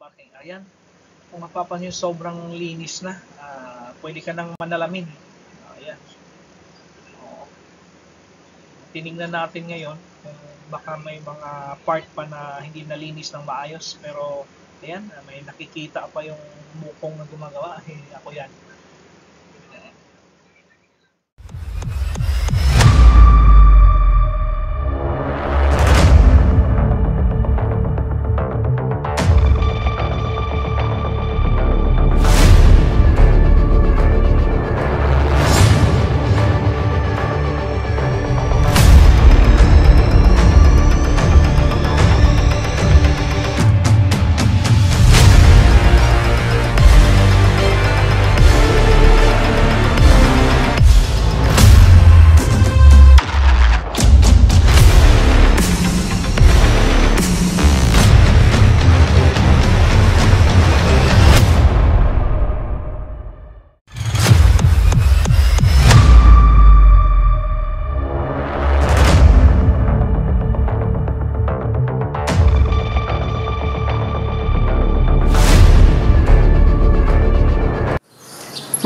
Okay, ayan. Kung mapapansin, sobrang linis na. Pwede ka nang manalamin. Ayan. Oo. Tinignan natin ngayon kung baka may mga part pa na hindi nalinis ng maayos. Pero, ayan, may nakikita pa yung mukong na gumagawa. Ako yan.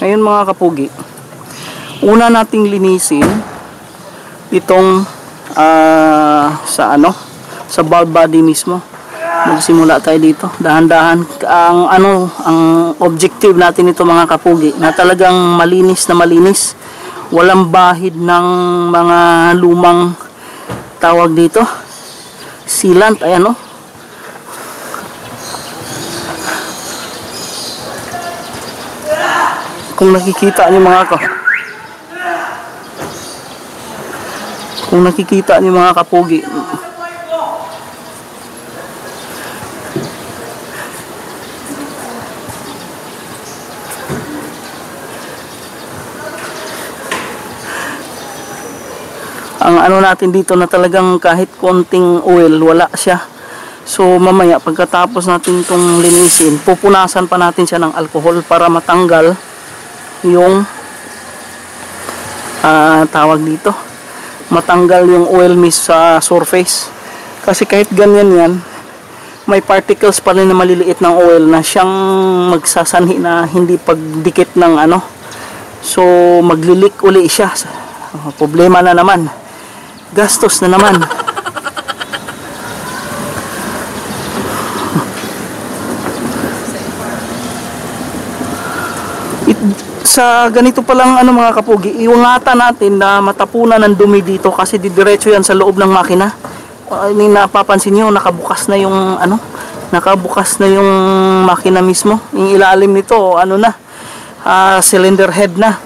Ngayon mga kapugi, una nating linisin itong sa valve body mismo. Magsimula tayo dito, dahan-dahan. Ang objective natin ito mga kapugi, na talagang malinis na malinis. Walang bahid ng mga lumang tawag dito, sealant, ayan o. Kung nakikita niyo mga kapugi, ang ano natin dito na talagang kahit konting oil wala siya. So mamaya pagkatapos natin itong linisin, pupunasan pa natin siya ng alcohol para matanggal yung tawag dito, matanggal yung oil mist sa surface. Kasi kahit ganyan yan, may particles pa rin na maliliit ng oil na siyang magsasanhi na hindi pagdikit ng ano. So maglilik uli siya. Problema na naman, gastos na naman. Sa ganito pa lang mga kapugi, iwangatan natin na matapunan ng dumi dito kasi didiretso yan sa loob ng makina. Napapansin nyo, nakabukas na yung makina mismo. Yung ilalim nito, cylinder head na.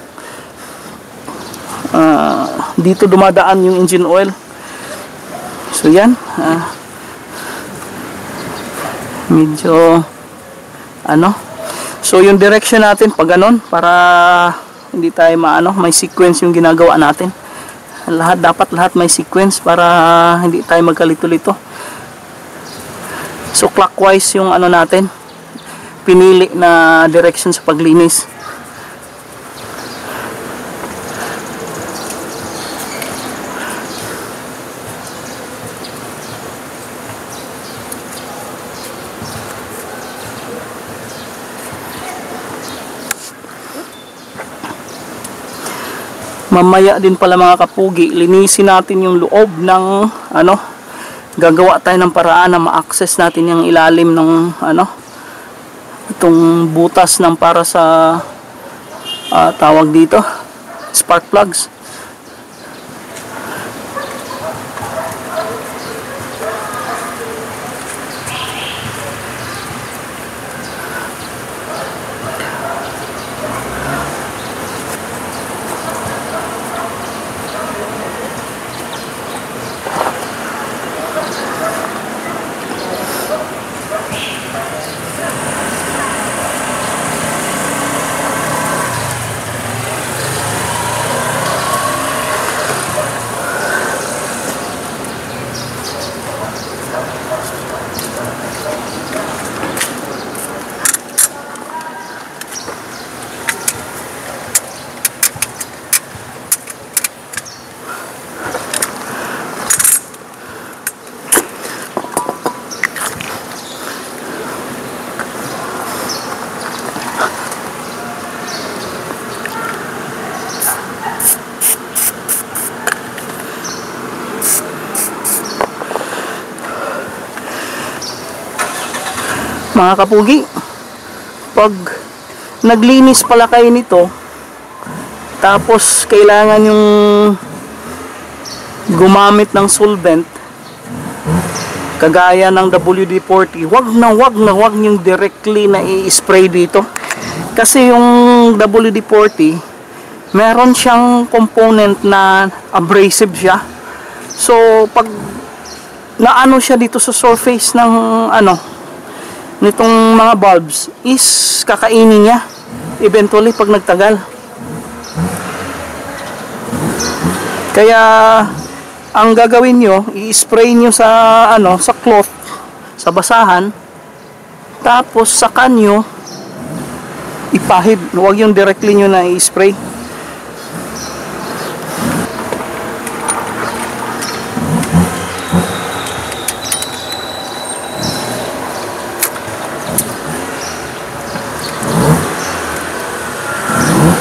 Dito dumadaan yung engine oil. So yan, medyo so yung direction natin pag ganon, para hindi tayo may sequence yung ginagawa natin. Dapat lahat may sequence para hindi tayo magkalito-lito. So clockwise yung natin, pinili na direction sa paglinis. Mamaya din pala mga kapugi, linisin natin yung loob ng gagawa tayo ng paraan na ma-access natin yung ilalim ng itong butas ng para sa tawag dito, spark plugs. Mga kapugi, pag naglinis pala kayo nito, tapos kailangan yung gumamit ng solvent kagaya ng WD-40, wag yung directly na i-spray dito, kasi yung WD-40 meron siyang component na abrasive siya. So pag naano siya dito sa surface ng nitong mga bulbs, is kakainin niya eventually pag nagtagal. Kaya ang gagawin nyo, i-spray nyo sa sa cloth, sa basahan, tapos sa kanyo ipahid. Huwag yung directly nyo na i-spray.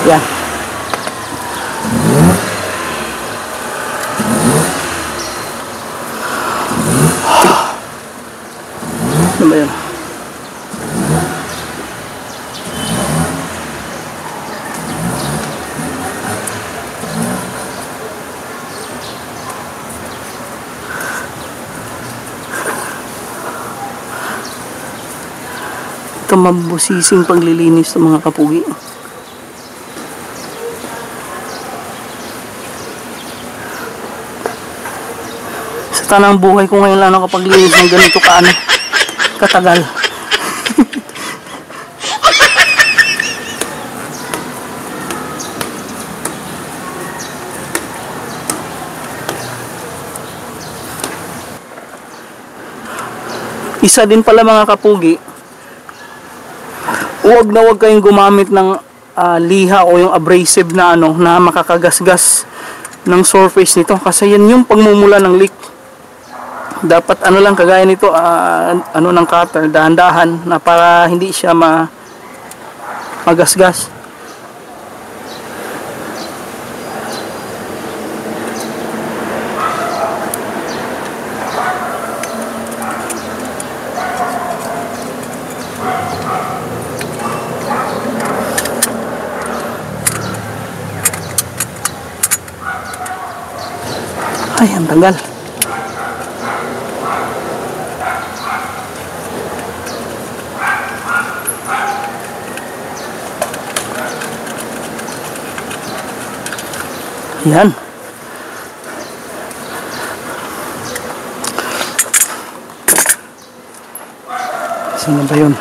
Yan. Ano ba yun? Ito mabusising paglilinis ng mga kapugi. Sa tanang buhay ko ngayon lang nakapaglinis ng ganito katagal. Isa din pala mga kapugi, huwag kayong gumamit ng liha o yung abrasive na na makakagasgas ng surface nito, kasi yan yung pagmumula ng leak. Dapat lang kagaya nito, ng cutter, dahan-dahan na para hindi siya magasgas. Ay, ang tagal. Yan. Sino ba yun?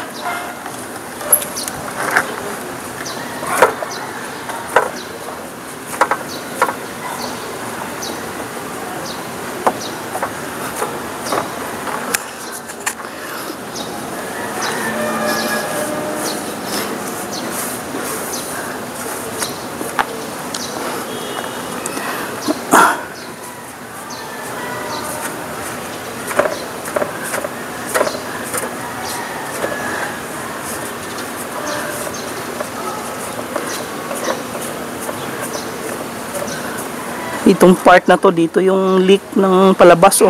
Itong part na to, dito yung leak ng palabas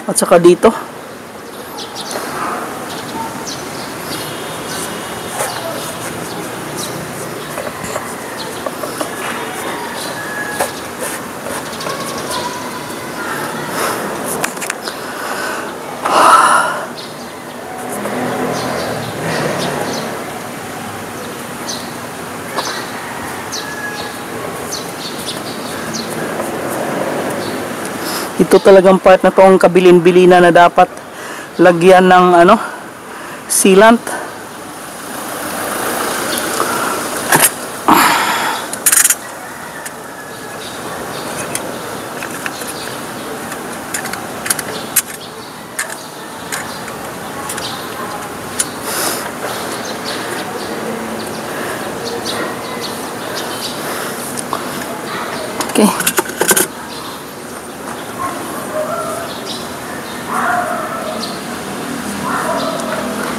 at saka dito. Ito talagang part na to ang kabilin-bilina na dapat lagyan ng sealant. Okay.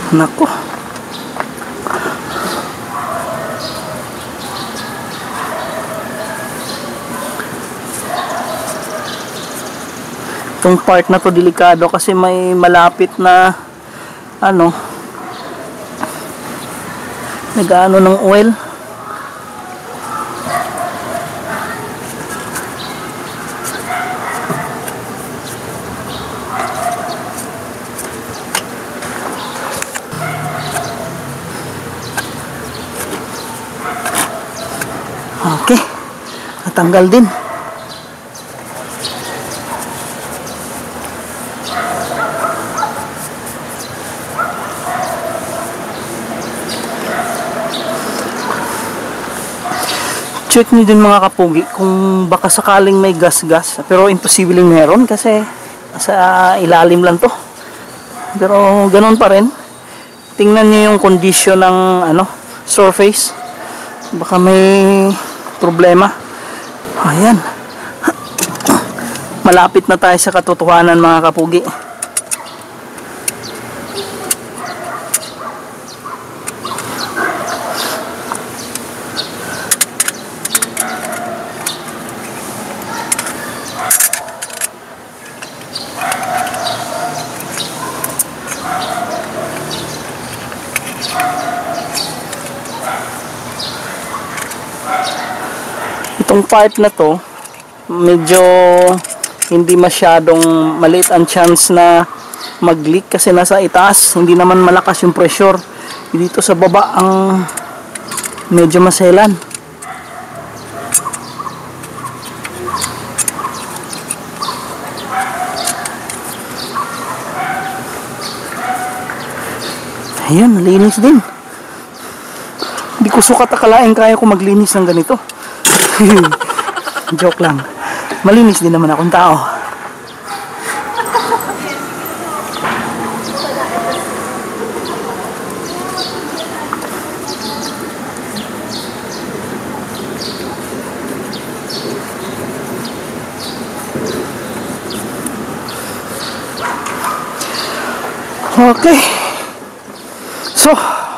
Nako. Itong part na to delikado kasi may malapit na nag-ano ng oil. Okay, natanggal din. Check nyo din mga kapugi kung baka sakaling may gas-gas, pero imposible meron kasi sa ilalim lang to. Pero ganoon pa rin, tingnan nyo yung condition ng surface, baka may problema. Ayan, malapit na tayo sa katotohanan mga kapugi. Itong part na to, medyo hindi masyadong maliit ang chance na mag-leak kasi nasa itaas, hindi naman malakas yung pressure. Dito sa baba ang medyo maselan. Ayan, malinis din. Hindi ko sukat akalain kaya ko maglinis ng ganito. Joke lang. Malinis din naman akong tao. Okay. So,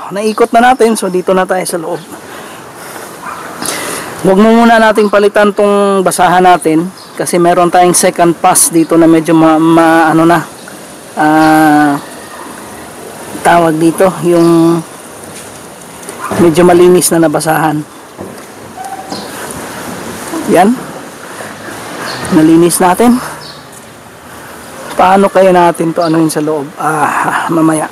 naikot na natin. So, dito na tayo sa loob. Huwag mo muna nating palitan tong basahan natin kasi meron tayong second pass dito na medyo tawag dito yung medyo malinis na nabasahan. Yan, nalinis natin. Paano kaya natin to anuhin sa loob? Mamaya.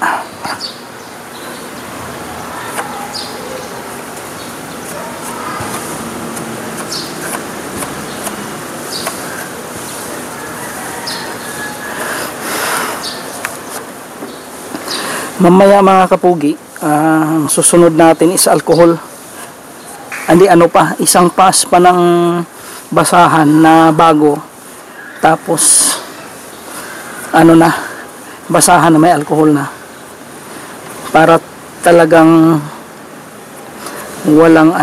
Mamaya mga kapugi, ang susunod natin is alcohol. Hindi isang pass pa ng basahan na bago. Tapos basahan na may alcohol na. Para talagang walang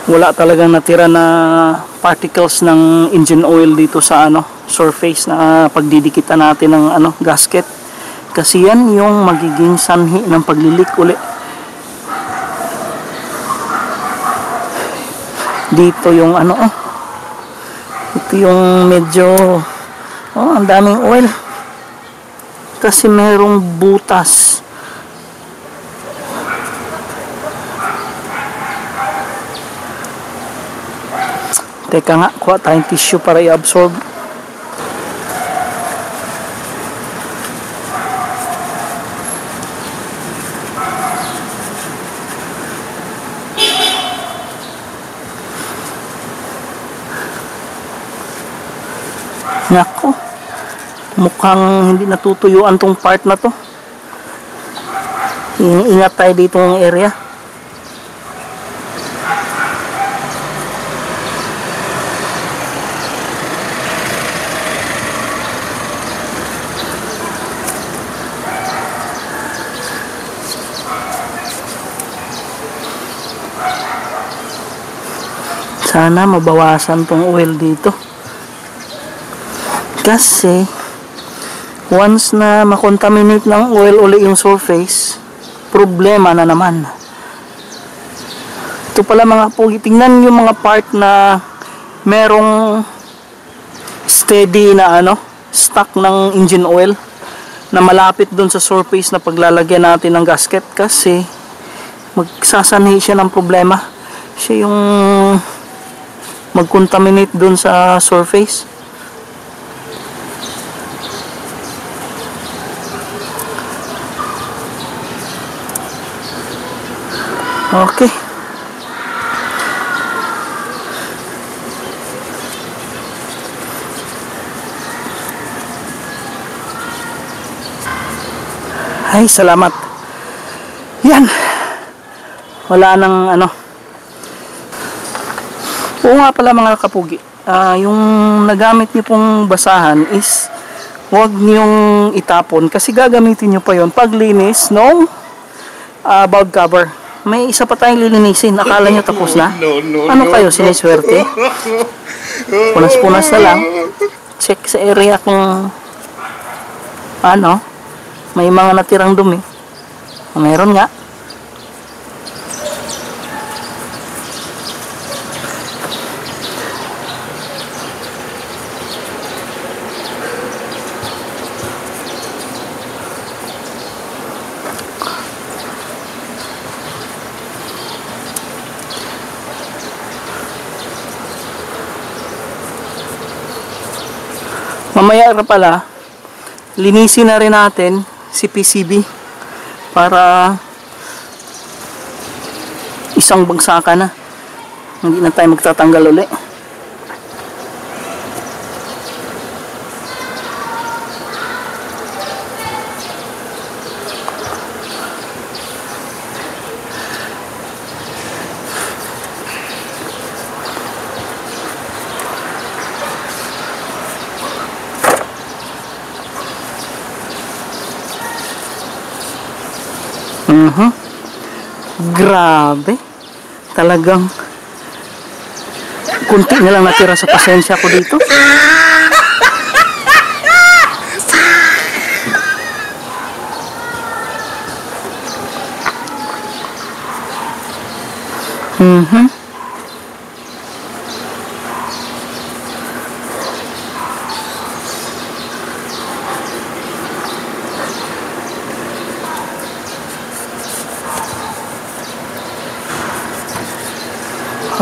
wala talagang natira na particles ng engine oil dito sa surface na pagdidikitan natin ng gasket, kasi yan yung magiging sanhi ng paglilik uli. Dito yung ito yung medyo ang daming oil kasi merong butas. Teka nga, kuha tayong tissue para i-absorb. Nako, mukhang hindi natutuyuan tong part na to. Ingat tayo dito ng area. Sana mabawasan tong oil dito. Kasi once na makontaminate ng oil uli yung surface, problema na naman. Ito pala mga pugi, tingnan yung mga part na merong steady na stock ng engine oil. na malapit dun sa surface na paglalagyan natin ng gasket, kasi magsasanhi siya ng problema. Siya yung mag-contaminate dun sa surface. Okay. Ay, salamat. Yan. Wala nang ano. Oo nga pala mga kapugi. Yung nagamit niyo pong basahan is huwag niyong itapon kasi gagamitin niyo pa yon paglinis ng valve cover. May isa pa tayong lilinisin. Akala niyo tapos na? Ano kayo, siniswerte? Punas-punas na lang. Check sa area kung ano, may mga natirang dumi. Meron nga. Mamaya pala, linisin na rin natin si PCB para isang bagsakan na. Hindi na tayo magtatanggal uli. Grabe. Talagang kunti na lang natira sa pasensya ko dito.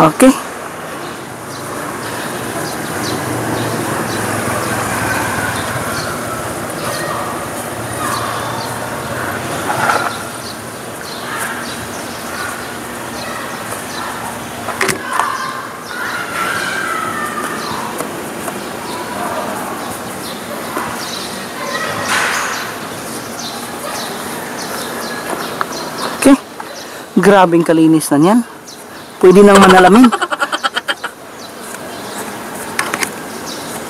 Okay. Okay. Grabing kalinis na niyan. Pwede nang manalamin.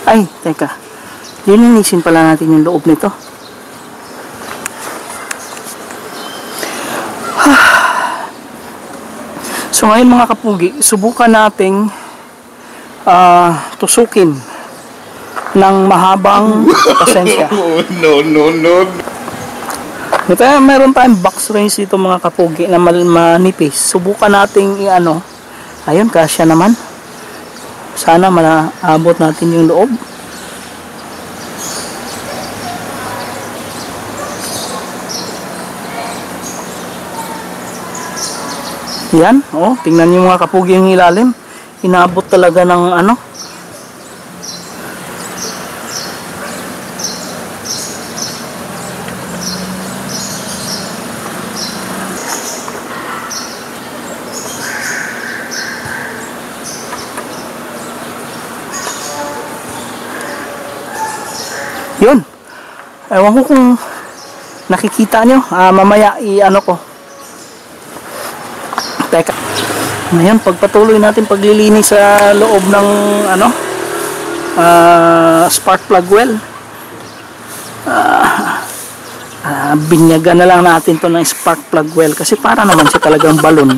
Ay, teka. Lilinisin pala natin yung loob nito. So ngayon mga kapugi, subukan nating tusukin ng mahabang pasensya. No. Ito, meron tayong box range dito mga kapugi na manipis. Subukan nating i-ano. Ayun, kasya naman. Sana maabot natin yung loob. Yan, oh, tingnan niyo mga kapugi yung ilalim. Inabot talaga ng ano. Yun. Ewan ko kung nakikita nyo. Mamaya i-ano ko. Teka. Ngayon, pagpatuloy natin paglilinis sa loob ng ano, spark plug well. Binyagan na lang natin to ng spark plug well kasi para naman siya talagang balon.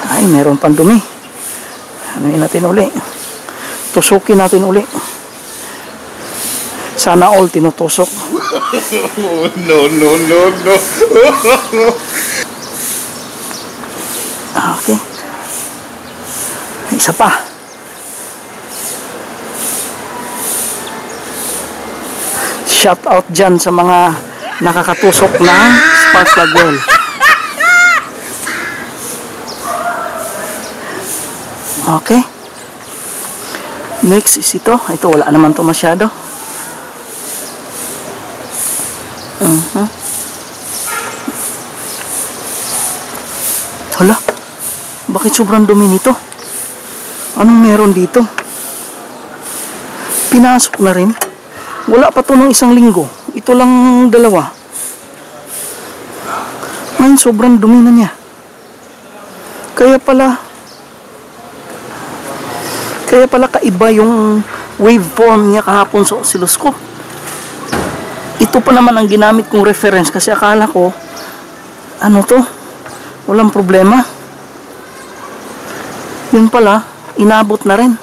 Ay, meron pang dumi. Ano yun natin uli? Tusukin natin uli. Sana all tinutusok. No. Okay. Isa pa. Shout out dyan sa mga nakakatusok ng spark plug oil. Okay. Next is ito. Ito wala naman to masyado. Hala. Bakit sobrang dumi nito? Anong meron dito? Pinasok na rin. Wala pa to ng 1 linggo. Ito lang 2. Ngayon sobrang dumi na niya. Kaya pala kaiba yung waveform niya kahapon sa oscilloscope. Ito pa naman ang ginamit kong reference kasi akala ko ano to, walang problema. Yun pala, inabot na rin.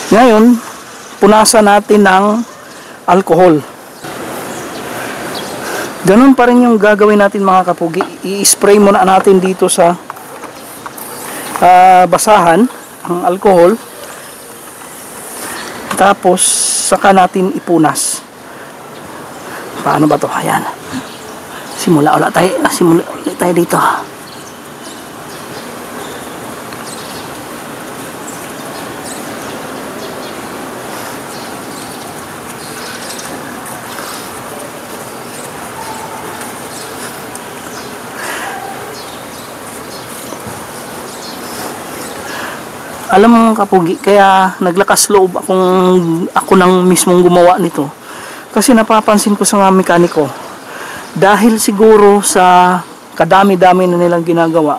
Ngayon, punasan natin ng alcohol. Ganun pa rin yung gagawin natin mga kapugi. I-spray muna natin dito sa basahan ang alcohol. Tapos saka natin ipunas. Paano ba to? Ayan. Simula ulit tayo dito. Alam mo kapugi, kaya naglakas loob ako nang mismong gumawa nito. Kasi napapansin ko sa mga mekaniko, dahil siguro sa kadami-dami na nilang ginagawa,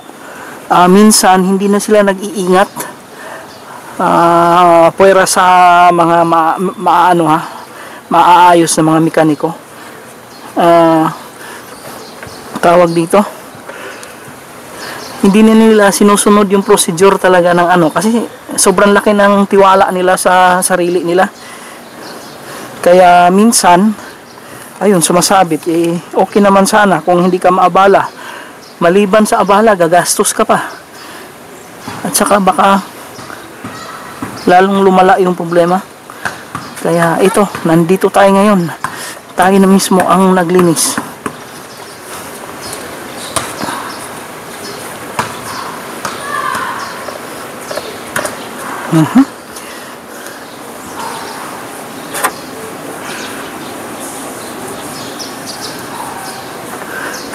minsan hindi na sila nag-iingat puwera sa mga maaayos na mga mekaniko. Tawag dito, hindi nila sinusunod yung procedure talaga ng kasi sobrang laki ng tiwala nila sa sarili nila. Kaya minsan ayun, sumasabit. Okay naman sana kung hindi ka maabala. Maliban sa abala, gagastos ka pa. At saka baka lalong lumala yung problema. Kaya ito, nandito tayo ngayon. Tayo na mismo ang naglinis.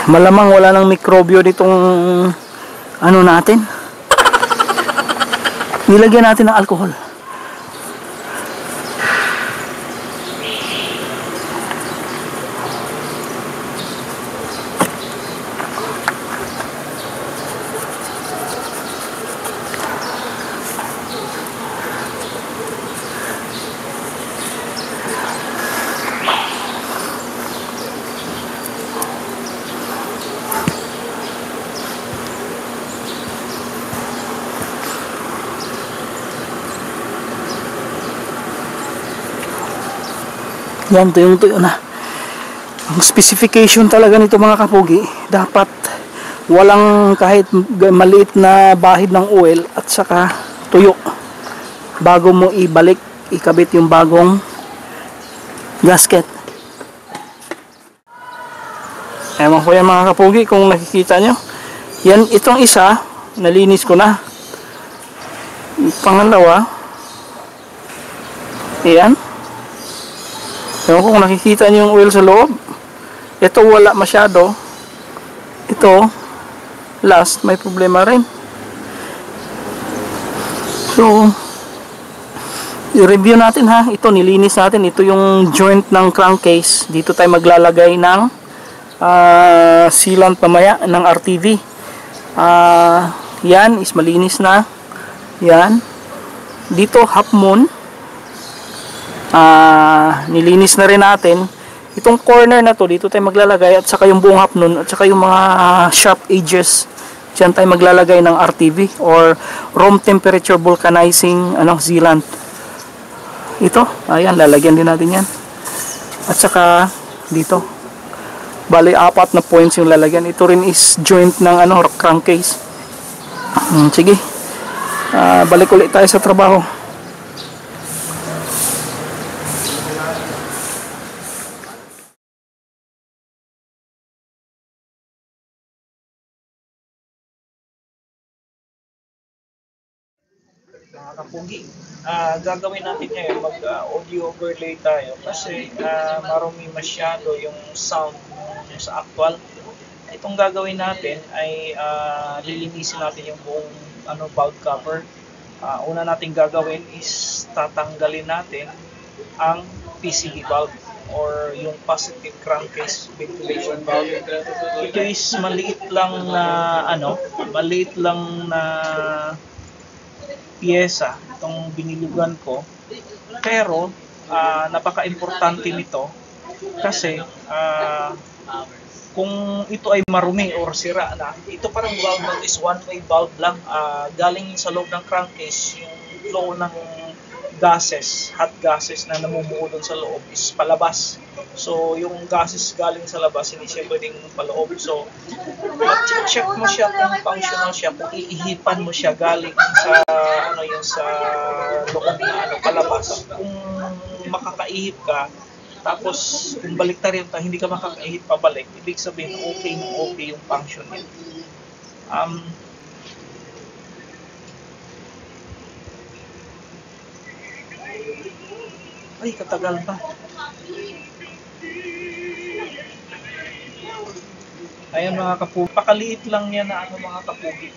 Malamang wala nang mikrobyo ditong natin. Nilagyan natin ng alcohol. Yan, tuyong-tuyo na. Ang specification talaga nito mga kapugi, dapat walang kahit maliit na bahid ng oil at saka tuyo bago mo ikabit yung bagong gasket. Ewan ko yan mga kapugi kung nakikita nyo. Yan, itong isa nalinis ko na. Pangalawa, ayan. Ewan ko kung nakikita nyo yung oil sa loob. Ito wala masyado. Ito last, may problema rin. So i-review natin ha. Ito nilinis natin. Ito yung joint ng crankcase. Dito tayo maglalagay ng sealant mamaya ng RTV. Yan is malinis na. Yan. Dito half moon. Nilinis na rin natin itong corner na to. Dito tayo maglalagay at saka yung buong half moon at saka yung mga sharp edges. Diyan tayo maglalagay ng RTV or room temperature vulcanizing sealant. Ito, ayan, lalagyan din natin yan. At saka dito, bali 4 na points yung lalagyan. Ito rin is joint ng crankcase. Sige. balik ulit tayo sa trabaho. Mga kapugi, gagawin natin ngayon mag-audio overlay tayo kasi marumi masyado yung sound sa actual. Itong gagawin natin ay lilinisin natin yung buong valve cover. Una nating gagawin is tatanggalin natin ang PCV valve or yung positive crankcase ventilation valve. Ito is maliit lang na piyesa itong binilugan ko, pero napaka-importante nito kasi kung ito ay marumi or sira na, ito parang valve is one-way valve lang, galing sa loob ng crankcase yung flow ng gases, hot gases na namumuo doon sa loob is palabas. So yung gases galing sa labas hindi siya pwedeng paloob. So check mo siya kung functional siya, kung iihipan mo siya galing sa sa loob na palabas. Kung makakaihip ka tapos kung baliktarin ka hindi ka makakaihip pabalik, ibig sabihin okay yung function niya. Ay, katagal pa. Ayan mga kapugi, pakaliit lang yan na mga kapugi.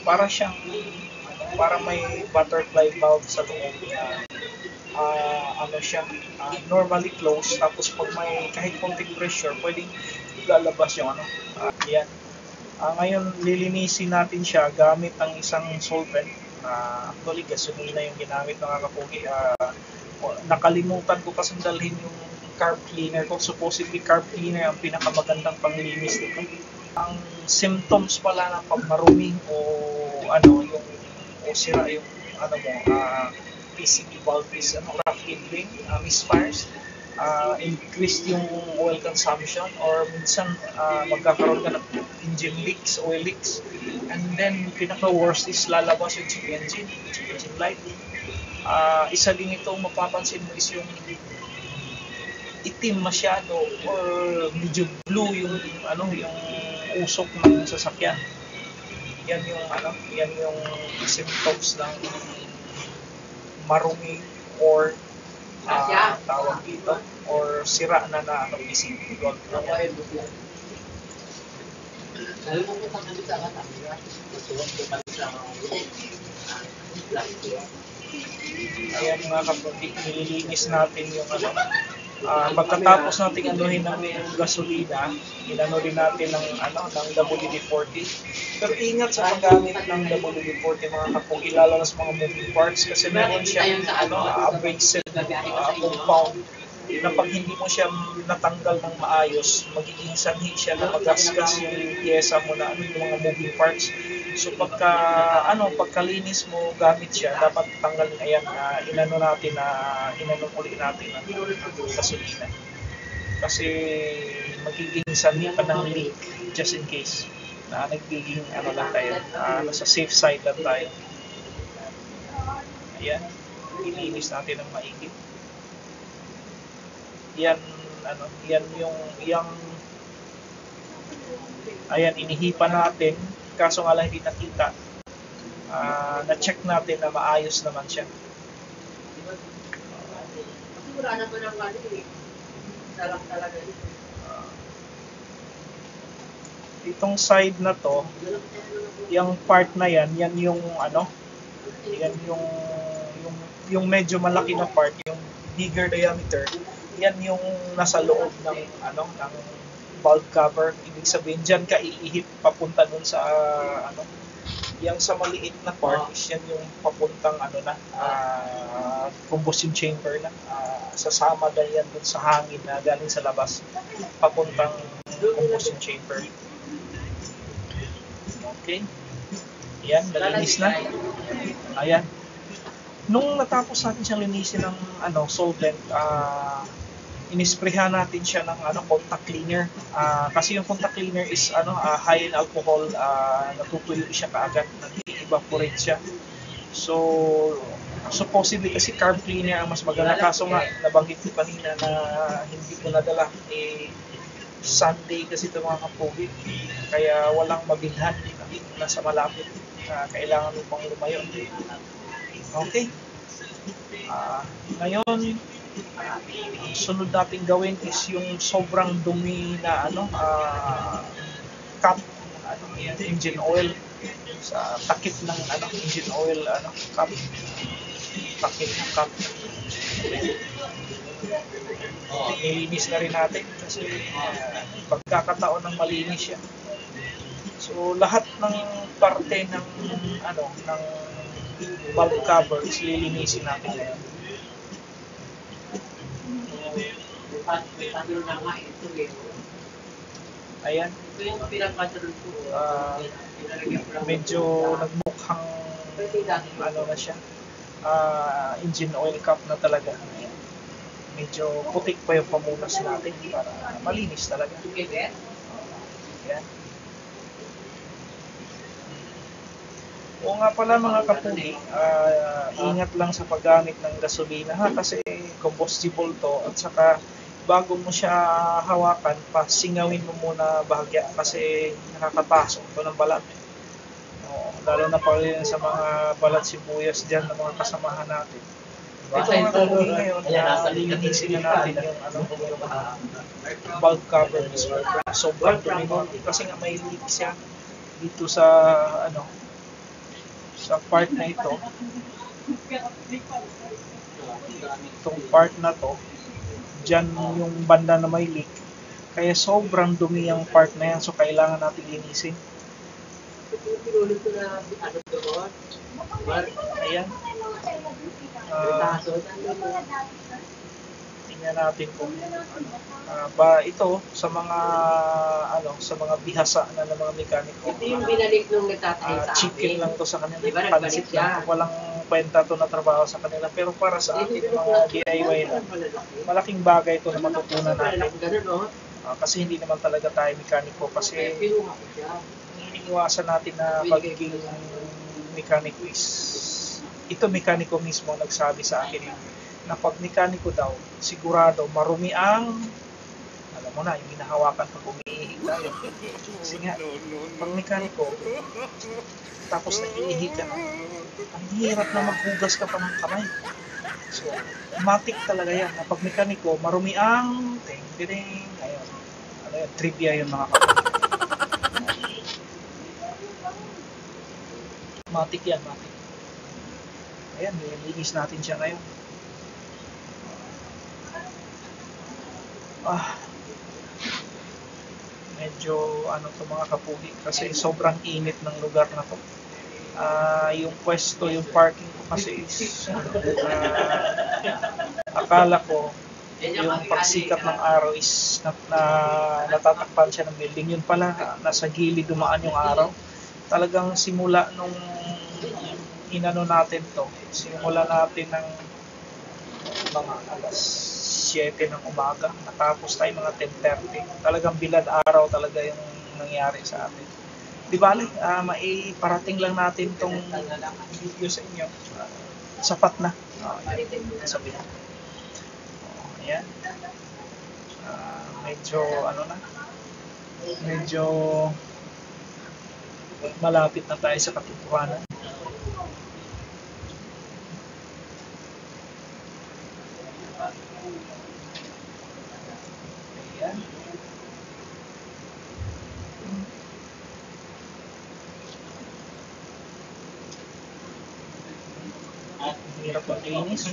Para siyang, para may butterfly valve sa loob niya. Normally closed, tapos pag may kahit konting pressure, pwedeng lalabas yung yan. Ngayon, lilinisin natin siya gamit ang isang solvent. Actually, gasolina yung ginamit mga kapugi. Nakalimutan ko kasi dalhin yung carb cleaner ko. Supposedly carb cleaner ang pinakamagandang panglinis nito. Ang symptoms pala ng pagmarumi o sira yung PCV valve is rough idling, misfires, increased yung oil consumption, or minsan magkakaroon ka ng engine leaks, oil leaks, and then pinaka-worst is lalabas yung check engine light. Isa din itong mapapansin mo is yung itim masyado or medyo blue yung yung usok ng sasakyan. Yan yung symptoms ng marumi or tawag dito or sira na PCV valve. Ayan mga kapugi, nililinis natin yung pagkatapos natin anuhin ng gasolina, inano din natin ng WD-40. Pero ingat sa paggamit ng WD-40 mga kapugi, lalo na sa mga moving parts kasi meron siyang abrasive compound na pag hindi mo siya natanggal ng maayos, magiging sanhi siya na magasgas yung pyesa mo na yung mga moving parts. So pagkalinis mo gamit siya, dapat tanggalin. Ayan, inano uli natin ng gasolina. Kasi magiging sanhi pa ng leak just in case na nagiging lang tayo, nasa safe side lang tayo. Ayan, ilinis natin ng maigi. Yan inihipan natin, kaso nga lang hindi nakita. Na-check natin na maayos naman siya. Itong side na to, yung part na yan yung yung medyo malaki na part, yung bigger diameter. Yan yung nasa loob ng valve cover. Ibig sabihin diyan ka iihip papunta dun sa yang sa maliit na part is yan yung papuntang combustion chamber na sasama na yan dun sa hangin na galing sa labas papuntang combustion chamber. Okay, yan, nalinis na. Ayan, nung natapos natin siyang linisin ng solvent, inisprehan natin siya ng contact cleaner. Kasi yung contact cleaner is high in alcohol, natutuyo siya kaagad, nag-evaporate siya. So, supposedly kasi carb cleaner ang mas maganda. Kaso nga, nabanggit ko kanina na hindi ko nadala. Sunday kasi ito mga kapugi. Kaya walang mabilhan. Nasa malapit. Kailangan mo pang lumayo. Okay. Ngayon, ang sunod natin gawin is yung sobrang dumi na cap, engine oil sa takip ng engine oil cap, takip ng cap. Nilinis na rin natin kasi pagkakataon ng malinis siya. So lahat ng parte ng ng valve cover is lilinisin natin ngayon. Ayan. Medyo nagmukhang na siya. Engine oil cap na talaga. Ayan. Medyo putik pa yung pamunas natin para malinis talaga. Ayan. O nga pala mga kapugi, ingat lang sa paggamit ng gasolina kasi combustible to, at saka bago mo siya hawakan, pasingawin mo muna bahagya kasi nakakapasok to ng balat. Lalo na pa rin sa mga balat sibuyas dyan ng mga kasamahan natin. Ito mga kapugi ngayon, lilinisin na natin yung valve cover mismo. Sobrang dumi kasi nga may leak siya dito sa sa part na ito. Itong part na to, dyan yung banda na may leak, kaya sobrang dumi yung part na yan, so kailangan natin linisin. Ayan. Tingnan natin kung ito sa mga bihasa na ng mga mekaniko. Ito yung binalik nung nagtatay sa chicken lang to sa kanila. Diba, pansit lang. Walang kwenta to na trabaho sa kanila. Pero para sa atin, mga DIY lang, malaking bagay ito na matutunan natin. Kasi hindi naman talaga tayo mekaniko. Kasi iniiwasan natin na pagiging mekaniko is, ito mekaniko mismo nagsabi sa akin na pag mekaniko daw, sigurado marumi ang, alam mo na, yung hinahawakan pag umiihi tayo. Kasi nga, pag mekaniko, tapos nag-iihi ka na, ang hirap na maghugas ka pa ng kamay. So, matik talaga yan. Na pag mekaniko, marumi ang, ting-ting, ayun. Trivia yung mga kapatid. Matik yan, matik. Ayan, nilinis natin siya ngayon. Medyo to mga kapugi kasi sobrang init ng lugar na to. Yung pwesto, yung parking ko kasi is akala ko yung pagsikat ng araw is natatakpan siya ng building. Yun pala, nasa gilid dumaan yung araw. Talagang simula nung natin to, simula natin ng mga alas 7 ng umaga, natapos tayo mga 10:30. Talagang bilad araw talaga yung nangyari sa atin. Di bale, maiparating lang natin tong video sa inyo. Sapat na. Sabihin. Ayan. Medyo malapit na tayo sa katotohanan. Ayan. Hirap maglinis.